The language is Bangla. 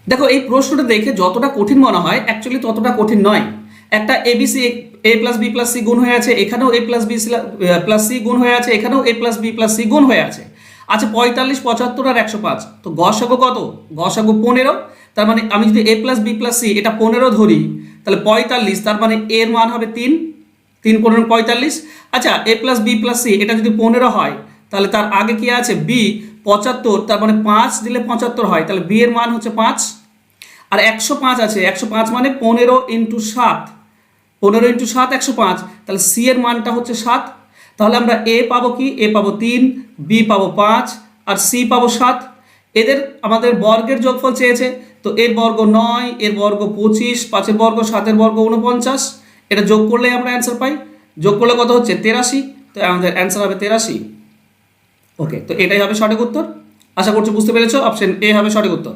দেখো এই প্রশ্নটা দেখে যতটা কঠিন মনে হয় অ্যাকচুয়ালি ততটা কঠিন নয়। একটা এবিসি এ প্লাস বি প্লাস সি গুণ হয়ে আছে, এখানেও এ প্লাস বি প্লাস সি গুণ হয়ে আছে, এখানেও এ প্লাস বি প্লাস সি গুণ হয়ে আছে। আচ্ছা 45, 75 আর 105, তো গসাগু কত? গসাগু 15। তার মানে আমি যদি এ প্লাস বি প্লাস সি এটা 15 ধরি, তাহলে 45, তার মানে এর মান হবে 3, 3 15 45। আচ্ছা এ প্লাস বি প্লাস সি এটা যদি 15 হয়, তাহলে তার আগে কি আছে বি 75, তার মানে 5 দিলে 75 হয়, তাহলে বি এর মান হচ্ছে 5। আর 105 আছে, 105 মানে 15 ইন্টু 7, 15 ইন্টু 7 105, তাহলে সি এর মানটা হচ্ছে 7। তাহলে আমরা এ পাবো কি? এ পাবো 3, বি পাবো 5 আর সি পাবো 7। এদের আমাদের বর্গের যোগফল চেয়েছে, তো এর বর্গ 9, এর বর্গ 25, 5 এর বর্গ 7 এর বর্গ 49। এটা যোগ করলে আমরা অ্যান্সার পাই। যোগ করলে কত হচ্ছে? 83। তো আমাদের অ্যান্সার হবে 83। ওকে, তো এটাই হবে সঠিক উত্তর। আশা করছি বুঝতে পেরেছো, অপশন এ হবে সঠিক উত্তর।